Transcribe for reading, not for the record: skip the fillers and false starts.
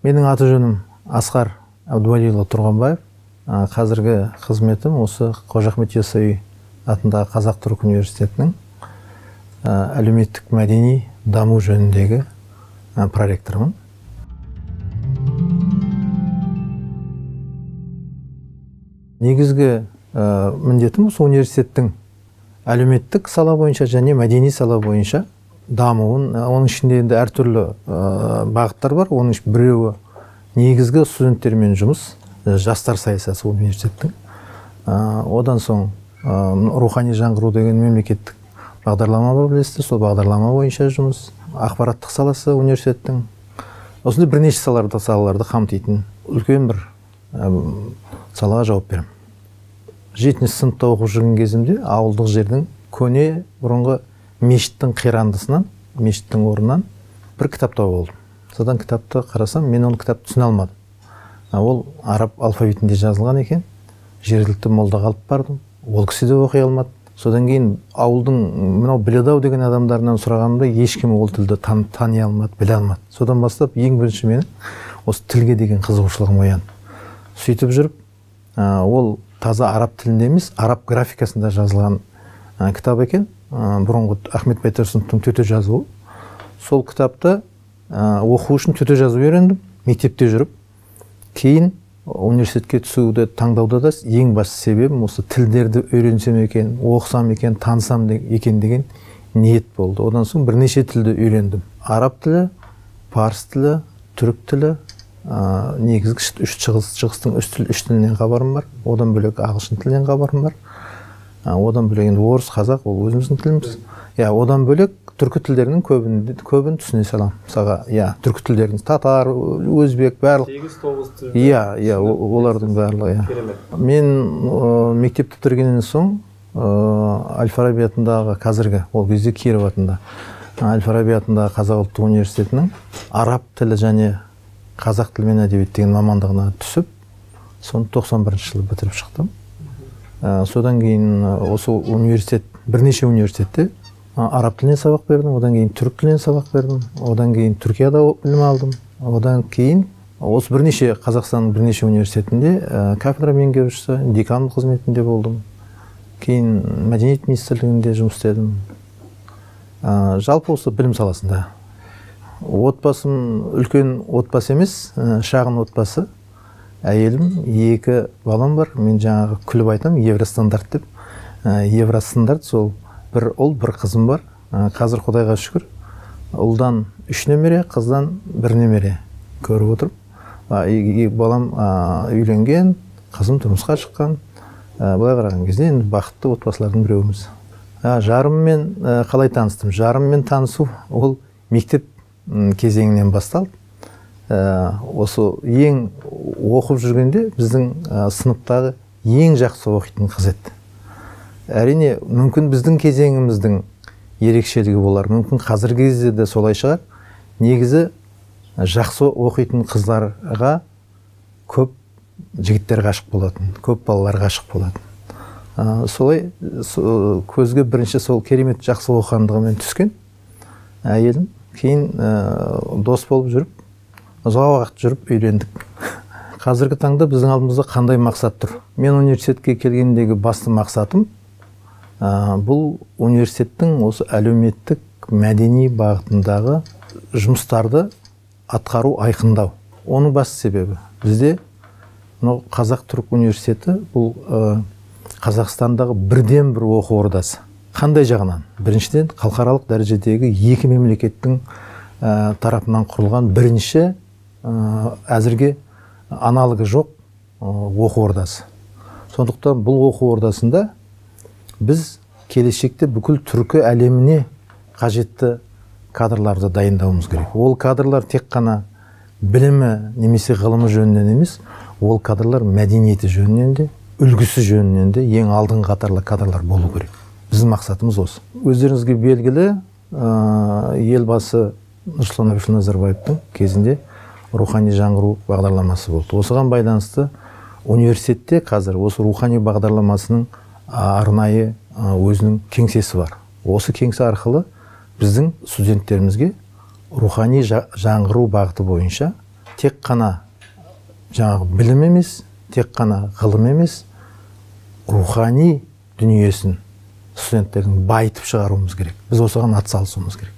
Менің аты жөнім Асқар Абдуалиұлы Тұрғанбаев. Қазіргі қызметім осы Қожа Ахмет Яссауи атындағы Қазақ-Түрік университетінің әлеуметтік мәдени даму жөніндегі проректорымын. Негізгі міндетім осы университеттің әлеуметтік сала бойынша және мәдени сала бойынша дамуын, оның ішінде енді әртүрлі бағыттар бар. Оның біреуі негізгі студенттермен жұмыс, жастар саясаты университеттің. Одан соң рухани жаңғыру деген мемлекеттік бағдарлама бар, білесіздер, сол бағдарлама бойынша жұмыс. Ақпараттық саласы университеттің. Осындай бірнеше салаларды қамтитын үлкен бір салаға жауап беремін. 7-ші сыныпта оқып жүрген кезімде ауылдық жердің көне бұрынғы мешіттің қирандысынан, мешіттің орнынан бір кітап тауып алдым. Содан кітапты қарасам, мен оны кітапты түсіне алмадым. Ол араб алфавитінде жазылған екен. Жергілікті молдаға алып бардым. Ол кісі де оқи алмады. Содан кейін ауылдың мынау біледі-ау деген адамдарынан сұрағанымда ешкім ол тілді тани алмады, біле алмады. Содан бастап ең бірінші менің осы тілге деген қызығушылығым оянды. Сөйтіп жүріп, ол таза араб тілінде емес, араб графикасында жазылған кітап екен. Бұрынғы Ахмет Байтұрсыновтың төте жазуы. Сол кітапты оқу үшін төте жазу үйрендім, мектепте жүріп. Кейін университетке түсуді таңдауда да ең басты себебім осы тілдерді үйренсем екен, оқысам екен, танысам екен деген ниет болды. Одан соң бірнеше тілді үйрендім. Араб тілі, парс тілі, түрік тілі, негізгі шығыстың үш тілінен хабарым бар. Одан бөлек ағылшын тілінен хабарым бар. Одан бөлек енді орыс, қазақ, ол өзіміздің тіліміз. Одан бөлек түркі тілдерінің көбін түсіне салам. Мысалға, түркі тілдерінің татар, өзбек, барлық. 8-9 тіл. Олардың барлығы. Мен мектепті бітіргеннен соң Әл-Фараби атындағы қазіргі, ол кезде Киров атында, Әл-Фараби атындағы Қазақ ұлттық университетінің араб тілі және қазақ тілі мен әдебиет деген мамандығына түсіп, соны 91 жылы бітіріп шықтым. Содан кейін осы университет, бірнеше университетте араб тілінен сабақ бердім, одан кейін түрік тілінен сабақ бердім, одан кейін Түркияда білім алдым, одан кейін осы Қазақстанның бірнеше университетінде кафедра меңгерушісі, декан қызметінде болдым. Кейін мәдениет министрлігінде жұмыс істедім. Жалпы осы білім саласында. Отбасым үлкен отбасы емес, шағын отбасы. Әйелім, 2 балам бар. Мен жаңағы күліп айтам, евростандарт деп. Евростандарт сол бір ұл, бір қызым бар. Қазір Құдайға шүкір. Ұлдан 3 немере, қыздан 1 немере көріп отырып. Балам үйленген, қызым тұрмысқа шыққан. Былай қараған кезде енді бақытты отбасылардың біреуіміз. Жарыммен қалай таныстым? Жарыммен танысу ол мектеп кезеңінен басталды. Осы ең оқып жүргенде біздің сыныптағы ең жақсы оқитын қыз еді. Әрине, мүмкін біздің кезеңіміздің ерекшелігі болар. Мүмкін қазіргі кезде де солай шығар. Негізі жақсы оқитын қыздарға көп жігіттер ғашық болатын, көп балалар ғашық болатын. Солай көзге бірінші сол керемет жақсы оқығандығымен түскен әйелім. Кейін дос болып жүріп, ұзақ уақыт жүріп үйлендік. Қазіргі таңда біздің алдымызда қандай мақсат тұр? Мен университетке келгендегі басты мақсатым бұл университеттің осы әлеуметтік мәдени бағытындағы жұмыстарды атқару, айқындау. Оның басты себебі бізде Қазақ-Түрік университеті бұл Қазақстандағы бірден бір оқу ордасы. Қандай жағынан? Біріншіден, халықаралық дәрежедегі 2 мемлекеттің тарапынан құрылған бірінші әзірге аналогы жоқ оқу ордасы. Сондықтан бұл оқу ордасында біз келешекте бүкіл түркі әлеміне қажетті кадрларды дайындауымыз керек. Ол кадрлар тек қана білімі немесе ғылымы жөнінен емес, ол кадрлар мәдениеті жөнінен де, үлгісі жөнінен де ең алдыңғы қатарлы кадрлар болу керек. Біздің мақсатымыз осы. Өздеріңізге белгілі, елбасы Нұрсұлтан Әбішұлы Назарбаевтың кезінде рухани жаңғыру бағдарламасы болды. Осыған байланысты университетте қазір осы рухани бағдарламасының арнайы өзінің кеңсесі бар. Осы кеңсе арқылы біздің студенттерімізге рухани жаңғыру бағыты бойынша тек қана жаңағы білім емес, тек қана ғылым емес, рухани дүниесін студенттердің байытып шығаруымыз керек. Біз осыған атсалысуымыз керек.